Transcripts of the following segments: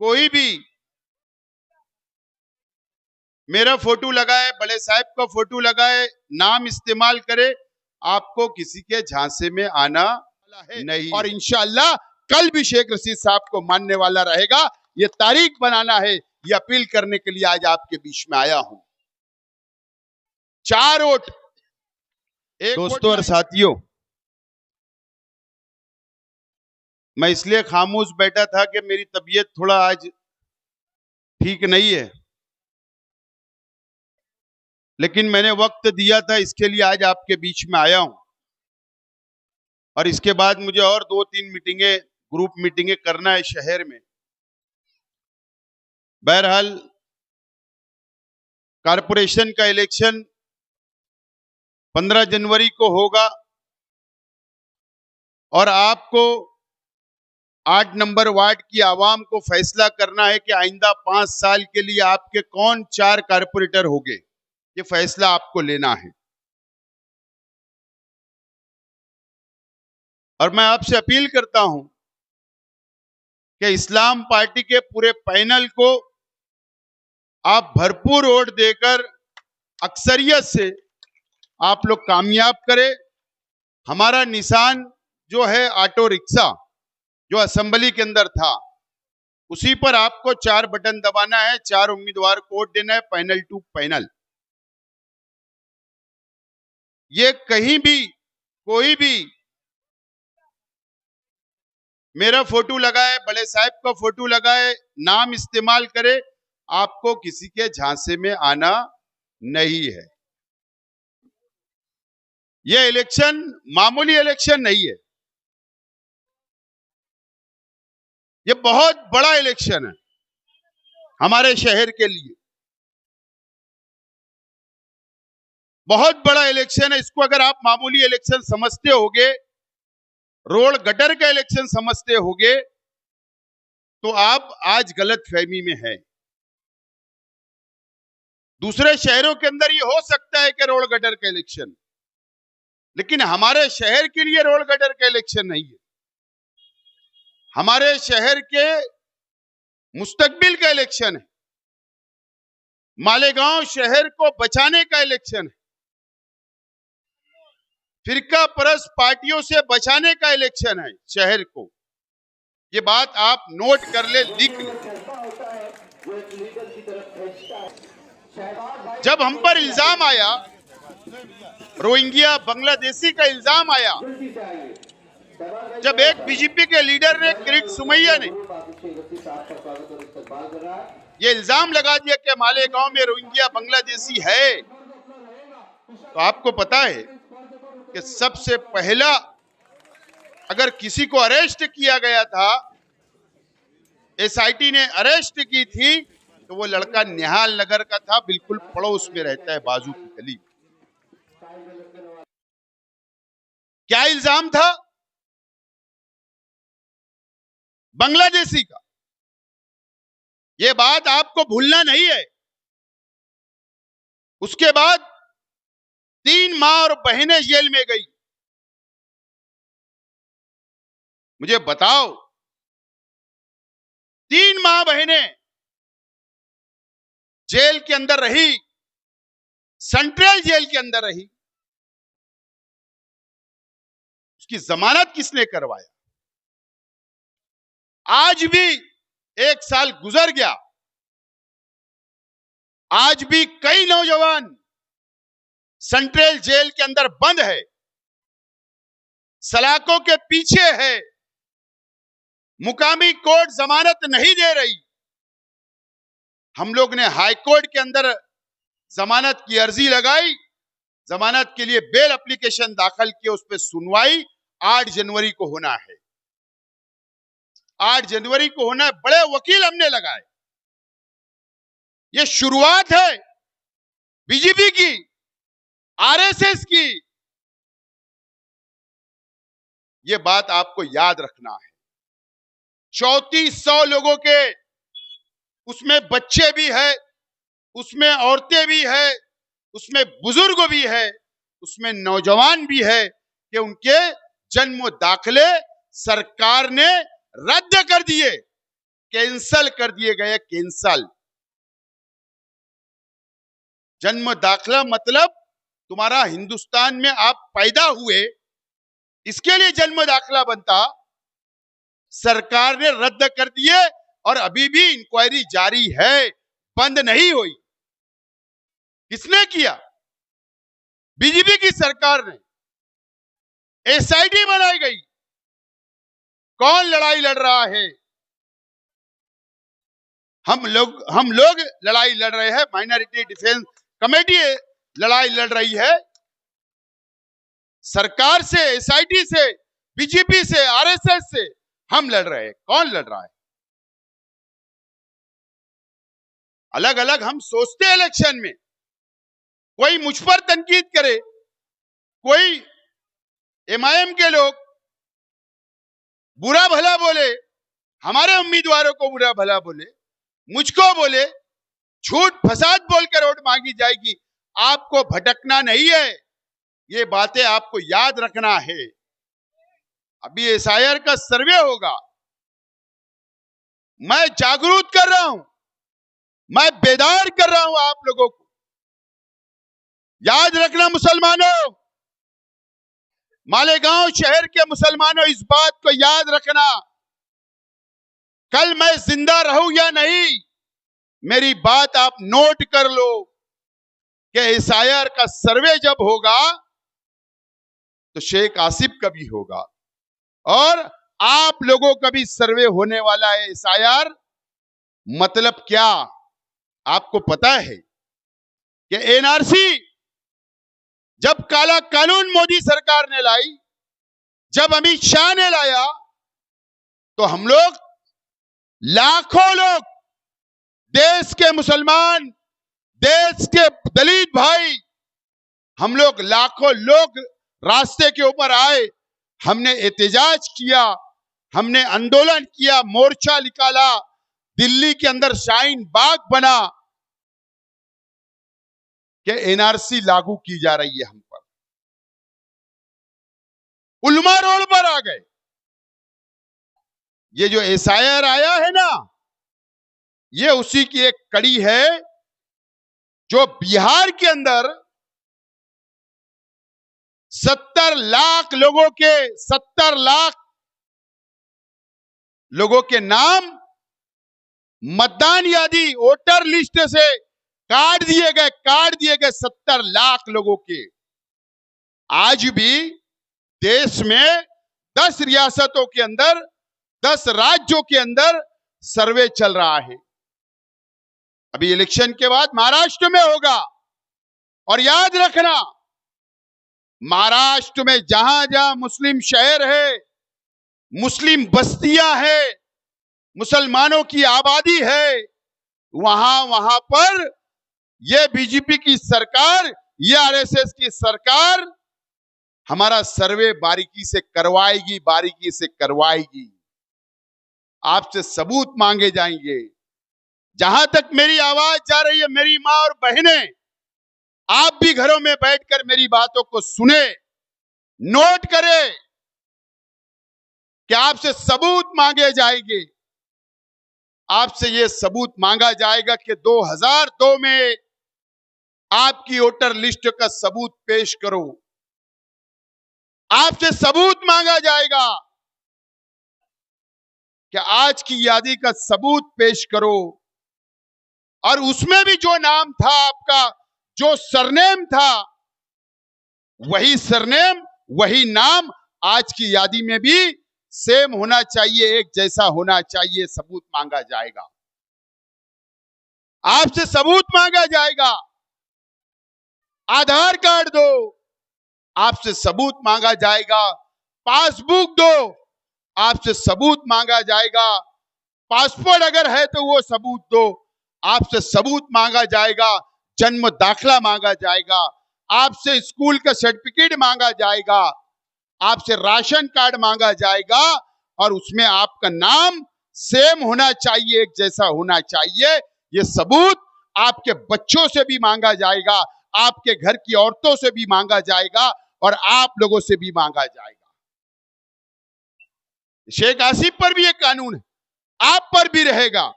कोई भी मेरा फोटो लगाए, बड़े साहब का फोटो लगाए, नाम इस्तेमाल करे, आपको किसी के झांसे में आना नहीं। और इंशाअल्लाह कल भी शेख रशीद साहब को मानने वाला रहेगा। ये तारीख बनाना है, ये अपील करने के लिए आज आपके बीच में आया हूं। 4 वोट दोस्तों और साथियों, मैं इसलिए खामोश बैठा था कि मेरी तबीयत थोड़ा आज ठीक नहीं है, लेकिन मैंने वक्त दिया था, इसके लिए आज आपके बीच में आया हूं। और इसके बाद मुझे और 2-3 मीटिंगें, ग्रुप मीटिंगें करना है शहर में। बहरहाल कारपोरेशन का इलेक्शन 15 जनवरी को होगा और आपको 8 नंबर वार्ड की आवाम को फैसला करना है कि आइंदा 5 साल के लिए आपके कौन 4 कारपोरेटर होंगे। ये फैसला आपको लेना है। और मैं आपसे अपील करता हूं कि इस्लाम पार्टी के पूरे पैनल को आप भरपूर वोट देकर अक्सरियत से आप लोग कामयाब करें। हमारा निशान जो है ऑटो रिक्शा, जो असेंबली के अंदर था, उसी पर आपको 4 बटन दबाना है, 4 उम्मीदवार को वोट देना है, पैनल टू पैनल। ये कहीं भी कोई भी मेरा फोटो लगाए, बड़े साहब का फोटो लगाए, नाम इस्तेमाल करे, आपको किसी के झांसे में आना नहीं है। यह इलेक्शन मामूली इलेक्शन नहीं है, यह बहुत बड़ा इलेक्शन है हमारे शहर के लिए। बहुत बड़ा इलेक्शन है। इसको अगर आप मामूली इलेक्शन समझते होगे, रोड गटर का इलेक्शन समझते होगे, तो आप आज गलत फहमी में हैं। दूसरे शहरों के अंदर ये हो सकता है कि रोड गटर का इलेक्शन, लेकिन हमारे शहर के लिए रोड गटर का इलेक्शन नहीं है। हमारे शहर के मुस्तकबिल का इलेक्शन है। मालेगांव शहर को बचाने का इलेक्शन है। फिरका परस्त पार्टियों से बचाने का इलेक्शन है शहर को। ये बात आप नोट कर ले, लिख ले। जब हम पर इल्जाम आया, रोहिंग्या बांग्लादेशी का इल्जाम आया, जब एक बीजेपी के लीडर ने, किरीट सुमैया ने, ये इल्जाम लगा दिया कि मालेगांव में रोहिंग्या बांग्लादेशी है, तो आपको पता है कि सबसे पहला अगर किसी को अरेस्ट किया गया था, एसआईटी ने अरेस्ट की थी, तो वो लड़का निहाल नगर का था, बिल्कुल पड़ोस में रहता है, बाजू की गली। क्या इल्जाम था? बांग्लादेशी का। ये बात आपको भूलना नहीं है। उसके बाद 3 माँ और बहनें जेल में गई। मुझे बताओ, 3 माँ बहनें जेल के अंदर रही, सेंट्रल जेल के अंदर रही। उसकी जमानत किसने करवाया? आज भी 1 साल गुजर गया, आज भी कई नौजवान सेंट्रल जेल के अंदर बंद है, सलाखों के पीछे है। मुकामी कोर्ट जमानत नहीं दे रही। हम लोग ने हाई कोर्ट के अंदर जमानत की अर्जी लगाई, जमानत के लिए बेल एप्लीकेशन दाखिल किया, उस पर सुनवाई 8 जनवरी को होना है। 8 जनवरी को होना है। बड़े वकील हमने लगाए। ये शुरुआत है बीजेपी की, आरएसएस की। ये बात आपको याद रखना है। 3400 लोगों के, उसमें बच्चे भी है, उसमें औरतें भी है, उसमें बुजुर्ग भी है, उसमें नौजवान भी है, कि उनके जन्म दाखिले सरकार ने रद्द कर दिए। कैंसल कर दिए गए, कैंसल। जन्म दाखला मतलब तुम्हारा हिंदुस्तान में आप पैदा हुए, इसके लिए जन्म दाखला बनता, सरकार ने रद्द कर दिए और अभी भी इंक्वायरी जारी है, बंद नहीं हुई। किसने किया? बीजेपी की सरकार ने। एसआईटी बनाई गई। कौन लड़ाई लड़ रहा है? हम लोग लड़ाई लड़ रहे हैं। माइनॉरिटी डिफेंस कमेटी लड़ाई लड़ रही है सरकार से, एसआईटी से, बीजेपी से, आरएसएस से हम लड़ रहे हैं। कौन लड़ रहा है? अलग अलग हम सोचते हैं इलेक्शन में, कोई मुझ पर तनकीद करे, कोई एमआईएम के लोग बुरा भला बोले, हमारे उम्मीदवारों को बुरा भला बोले, मुझको बोले, झूठ फसाद बोलकर वोट मांगी जाएगी। आपको भटकना नहीं है, ये बातें आपको याद रखना है। अभी एसआईआर का सर्वे होगा, मैं जागरूक कर रहा हूं, मैं बेदार कर रहा हूं आप लोगों को। याद रखना मुसलमानों, मालेगांव शहर के मुसलमानों, इस बात को याद रखना, कल मैं जिंदा रहूं या नहीं, मेरी बात आप नोट कर लो कि एसआईआर का सर्वे जब होगा तो शेख आसिफ का भी होगा और आप लोगों का भी सर्वे होने वाला है। एसआईआर मतलब क्या आपको पता है कि एनआरसी जब काला कानून मोदी सरकार ने लाई, जब अमित शाह ने लाया, तो हम लोग लाखों लोग, देश के मुसलमान, देश के दलित भाई, हम लोग लाखों लोग रास्ते के ऊपर आए। हमने एहतजाज किया, हमने आंदोलन किया, मोर्चा निकाला, दिल्ली के अंदर शाहीन बाग बना कि एनआरसी लागू की जा रही है हम पर। उलमा रोड पर आ गए। ये जो एसआईआर आया है ना, ये उसी की एक कड़ी है जो बिहार के अंदर 70 लाख लोगों के नाम मतदान यादी, वोटर लिस्ट से काट दिए गए 70 लाख लोगों के। आज भी देश में 10 रियासतों के अंदर, 10 राज्यों के अंदर सर्वे चल रहा है। अभी इलेक्शन के बाद महाराष्ट्र में होगा। और याद रखना, महाराष्ट्र में जहां जहां मुस्लिम शहर है, मुस्लिम बस्तियां है, मुसलमानों की आबादी है, वहां पर ये बीजेपी की सरकार, ये आरएसएस की सरकार हमारा सर्वे बारीकी से करवाएगी। आपसे सबूत मांगे जाएंगे। जहां तक मेरी आवाज जा रही है, मेरी मां और बहनें, आप भी घरों में बैठकर मेरी बातों को सुने, नोट करें कि आपसे सबूत मांगे जाएंगे। आपसे यह सबूत मांगा जाएगा कि 2002 में आपकी वोटर लिस्ट का सबूत पेश करो। आपसे सबूत मांगा जाएगा कि आज की यादी का सबूत पेश करो। और उसमें भी जो नाम था आपका, जो सरनेम था, वही सरनेम, वही नाम आज की यादी में भी सेम होना चाहिए, एक जैसा होना चाहिए। सबूत मांगा जाएगा, आपसे सबूत मांगा जाएगा। आधार कार्ड दो, आपसे सबूत मांगा जाएगा। पासबुक दो, आपसे सबूत मांगा जाएगा। पासपोर्ट अगर है तो वो सबूत दो, आपसे सबूत मांगा जाएगा। जन्म दाखला मांगा जाएगा, आपसे स्कूल का सर्टिफिकेट मांगा जाएगा, आपसे राशन कार्ड मांगा जाएगा। और उसमें आपका नाम सेम होना चाहिए, एक जैसा होना चाहिए। ये सबूत आपके बच्चों से भी मांगा जाएगा, आपके घर की औरतों से भी मांगा जाएगा और आप लोगों से भी मांगा जाएगा। शेख आसिफ पर भी एक कानून है। आप पर भी रहेगा।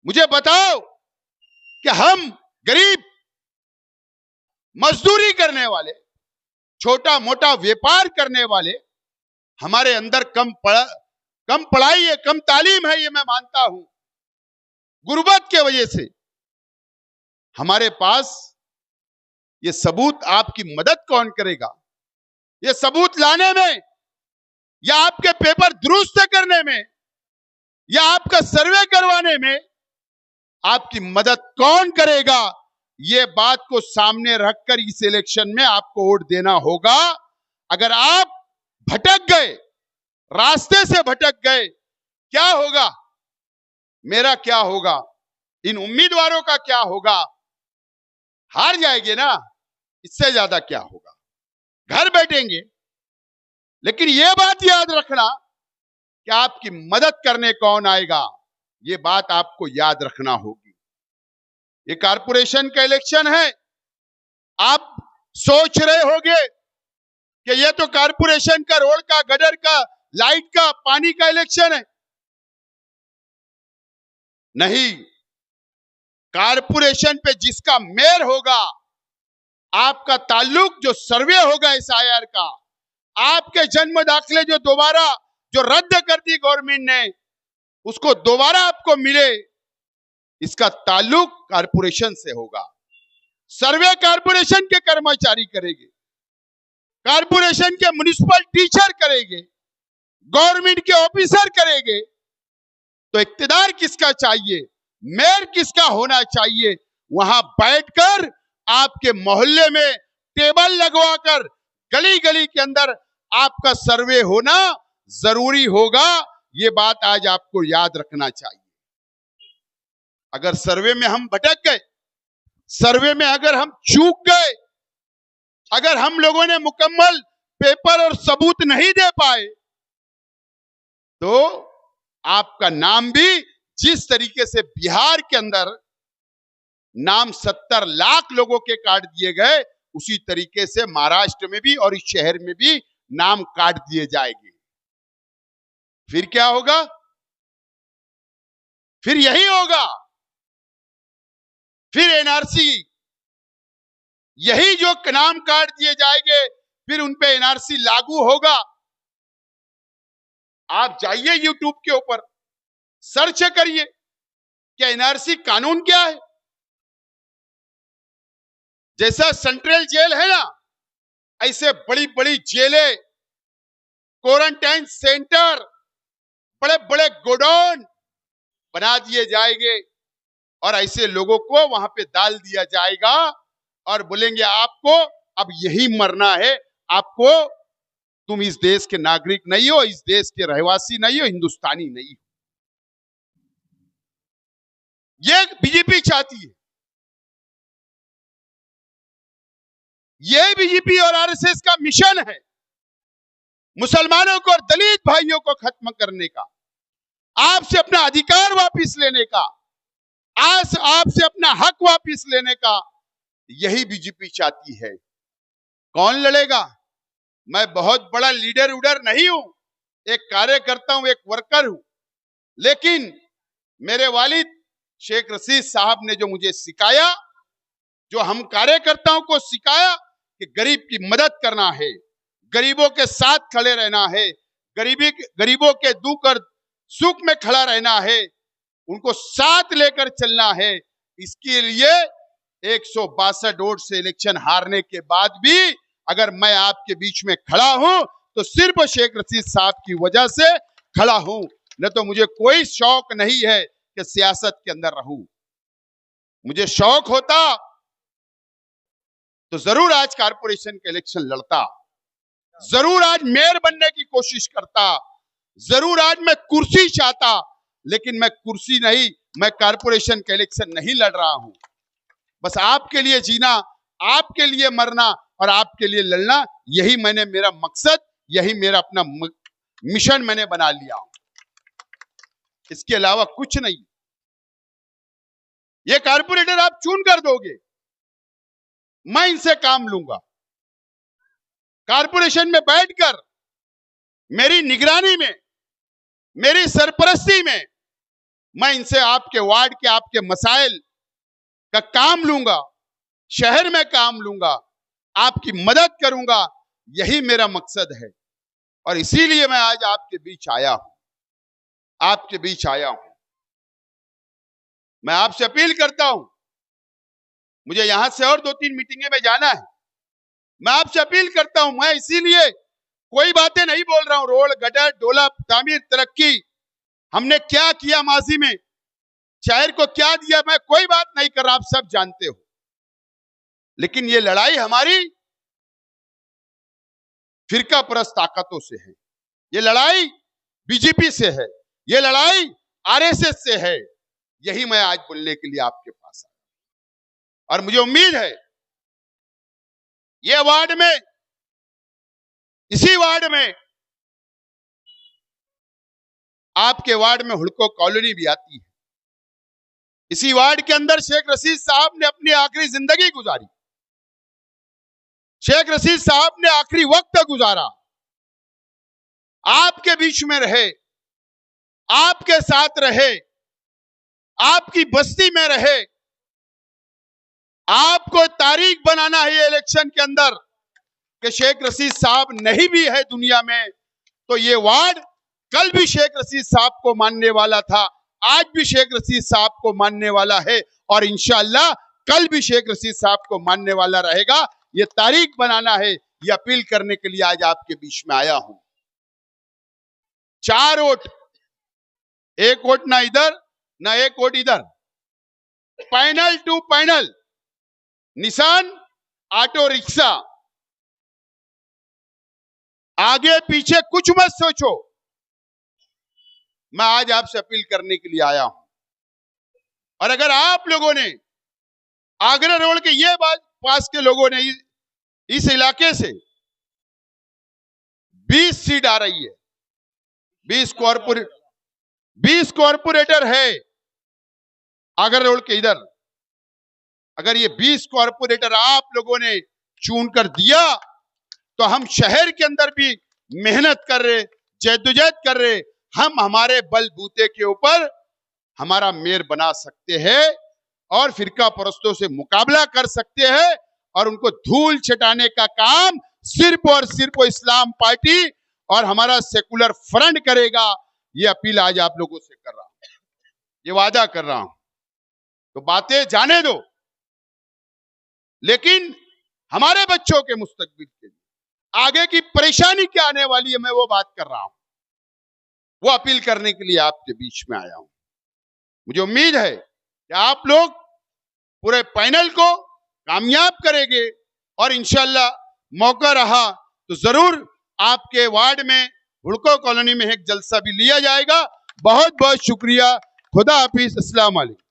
मुझे बताओ कि हम गरीब, मजदूरी करने वाले, छोटा मोटा व्यापार करने वाले, हमारे अंदर कम पढ़ाई है, कम तालीम है, ये मैं मानता हूं। गुर्बत के वजह से हमारे पास ये सबूत, आपकी मदद कौन करेगा? ये सबूत लाने में, या आपके पेपर दुरुस्त करने में, या आपका सर्वे करवाने में आपकी मदद कौन करेगा? ये बात को सामने रखकर इस इलेक्शन में आपको वोट देना होगा। अगर आप भटक गए, रास्ते से भटक गए, क्या होगा? मेरा क्या होगा? इन उम्मीदवारों का क्या होगा? हार जाएंगे ना, इससे ज्यादा क्या होगा? घर बैठेंगे। लेकिन यह बात याद रखना कि आपकी मदद करने कौन आएगा, यह बात आपको याद रखना होगी। ये कारपोरेशन का इलेक्शन है। आप सोच रहे होंगे कि ये तो कारपोरेशन का, रोड का, गटर का, लाइट का, पानी का इलेक्शन है। नहीं, कारपोरेशन पे जिसका मेयर होगा, आपका ताल्लुक जो सर्वे होगा SIR का, आपके जन्म दाखिले जो दोबारा जो रद्द कर दी गवर्नमेंट ने, उसको दोबारा आपको मिले, इसका ताल्लुक कारपोरेशन से होगा। सर्वे कारपोरेशन के कर्मचारी करेंगे, कारपोरेशन के म्युनिसिपल टीचर करेंगे, गवर्नमेंट के ऑफिसर करेंगे। तो इक्तदार किसका चाहिए, मेयर किसका होना चाहिए? वहां बैठकर आपके मोहल्ले में टेबल लगवाकर गली गली के अंदर आपका सर्वे होना जरूरी होगा। ये बात आज आपको याद रखना चाहिए। अगर सर्वे में हम भटक गए, सर्वे में अगर हम चूक गए, अगर हम लोगों ने मुकम्मल पेपर और सबूत नहीं दे पाए, तो आपका नाम भी जिस तरीके से बिहार के अंदर नाम 70 लाख लोगों के काट दिए गए, उसी तरीके से महाराष्ट्र में भी और इस शहर में भी नाम काट दिए जाएंगे। फिर क्या होगा? फिर यही होगा, फिर NRC, यही जो नाम काट दिए जाएंगे, फिर उन पे NRC लागू होगा। आप जाइए YouTube के ऊपर, सर्च करिए कि NRC कानून क्या है। जैसा सेंट्रल जेल है ना, ऐसे बड़ी बड़ी जेलें, क्वारंटाइन सेंटर, बड़े बड़े गोडाउन बना दिए जाएंगे और ऐसे लोगों को वहां पे डाल दिया जाएगा और बोलेंगे आपको अब यही मरना है, आपको, तुम इस देश के नागरिक नहीं हो, इस देश के रहवासी नहीं हो, हिंदुस्तानी नहीं हो। ये बीजेपी चाहती है। ये बीजेपी और RSS का मिशन है, मुसलमानों को और दलित भाइयों को खत्म करने का, आपसे अपना अधिकार वापस लेने का, आज आपसे अपना हक वापस लेने का, यही बीजेपी चाहती है। कौन लड़ेगा? मैं बहुत बड़ा लीडर उडर नहीं हूं, एक कार्यकर्ता हूं, एक वर्कर हूं, लेकिन मेरे वालिद शेख रशीद साहब ने जो मुझे सिखाया, जो हम कार्यकर्ताओं को सिखाया कि गरीब की मदद करना है, गरीबों के साथ खड़े रहना है, गरीबों के दुख और सुख में खड़ा रहना है, उनको साथ लेकर चलना है। इसके लिए 162 वोट से इलेक्शन हारने के बाद भी अगर मैं आपके बीच में खड़ा हूं तो सिर्फ शेख रशीद साहब की वजह से खड़ा हूं, न तो मुझे कोई शौक नहीं है कि सियासत के अंदर रहूं। मुझे शौक होता तो जरूर आज कारपोरेशन के इलेक्शन लड़ता, जरूर आज मेयर बनने की कोशिश करता, जरूर आज मैं कुर्सी चाहता, लेकिन मैं कुर्सी नहीं, मैं कारपोरेशन का इलेक्शन नहीं लड़ रहा हूं। बस आपके लिए जीना, आपके लिए मरना और आपके लिए लड़ना, यही मैंने मेरा मकसद, यही मेरा अपना मिशन मैंने बना लिया, इसके अलावा कुछ नहीं। ये कारपोरेटर आप चुन कर दोगे, मैं इनसे काम लूंगा। कारपोरेशन में बैठकर मेरी निगरानी में, मेरी सरपरस्ती में मैं इनसे आपके वार्ड के आपके मसाइल का काम लूंगा, शहर में काम लूंगा, आपकी मदद करूंगा। यही मेरा मकसद है और इसीलिए मैं आज आपके बीच आया हूं, आपके बीच आया हूं। मैं आपसे अपील करता हूं, मुझे यहां से और 2-3 मीटिंगें में जाना है। मैं आपसे अपील करता हूं, मैं इसीलिए कोई बातें नहीं बोल रहा हूं। रोड, गटर, डोला, तामीर, तरक्की, हमने क्या किया माजी में, शहर को क्या दिया, मैं कोई बात नहीं कर रहा, आप सब जानते हो। लेकिन ये लड़ाई हमारी फिरका परस्त ताकतों से है, ये लड़ाई बीजेपी से है, ये लड़ाई आरएसएस से है। यही मैं आज बोलने के लिए आपके पास आया और मुझे उम्मीद है ये वार्ड में, इसी वार्ड में, आपके वार्ड में हुड़को कॉलोनी भी आती है। इसी वार्ड के अंदर शेख रशीद साहब ने अपनी आखिरी जिंदगी गुजारी, शेख रशीद साहब ने आखिरी वक्त गुजारा। आपके बीच में रहे, आपके साथ रहे, आपकी बस्ती में रहे। आपको तारीख बनाना है ये इलेक्शन के अंदर कि शेख रशीद साहब नहीं भी है दुनिया में, तो ये वार्ड कल भी शेख रशीद साहब को मानने वाला था, आज भी शेख रशीद साहब को मानने वाला है और इंशाअल्लाह कल भी शेख रशीद साहब को मानने वाला रहेगा। ये तारीख बनाना है, ये अपील करने के लिए आज आपके बीच में आया हूं। 4 वोट, 1 वोट ना इधर ना 1 वोट इधर, पैनल टू पैनल, निशान ऑटो रिक्शा, आगे पीछे कुछ मत सोचो। मैं आज आपसे अपील करने के लिए आया हूं और अगर आप लोगों ने, आगरा रोड के ये पास के लोगों ने इस इलाके से 20 सीट आ रही है, 20 कॉर्पोरेटर है आगरा रोड के इधर, अगर ये 20 कॉर्पोरेटर आप लोगों ने चुन कर दिया तो हम शहर के अंदर भी मेहनत कर रहे, जद्दोजहद कर रहे, हम हमारे बलबूते के ऊपर हमारा मेयर बना सकते हैं और फिरका परस्तों से मुकाबला कर सकते हैं और उनको धूल छटाने का काम सिर्फ और सिर्फ इस्लाम पार्टी और हमारा सेकुलर फ्रंट करेगा। ये अपील आज आप लोगों से कर रहा हूं, ये वादा कर रहा हूं। तो बातें जाने दो, लेकिन हमारे बच्चों के मुस्तकबिल के लिए आगे की परेशानी क्या आने वाली है, मैं वो बात कर रहा हूं, वो अपील करने के लिए आपके बीच में आया हूं। मुझे उम्मीद है कि आप लोग पूरे पैनल को कामयाब करेंगे और इंशाल्लाह मौका रहा तो जरूर आपके वार्ड में हुड़को कॉलोनी में एक जलसा भी लिया जाएगा। बहुत बहुत शुक्रिया। खुदा हाफिज। अस्सलाम वालेकुम।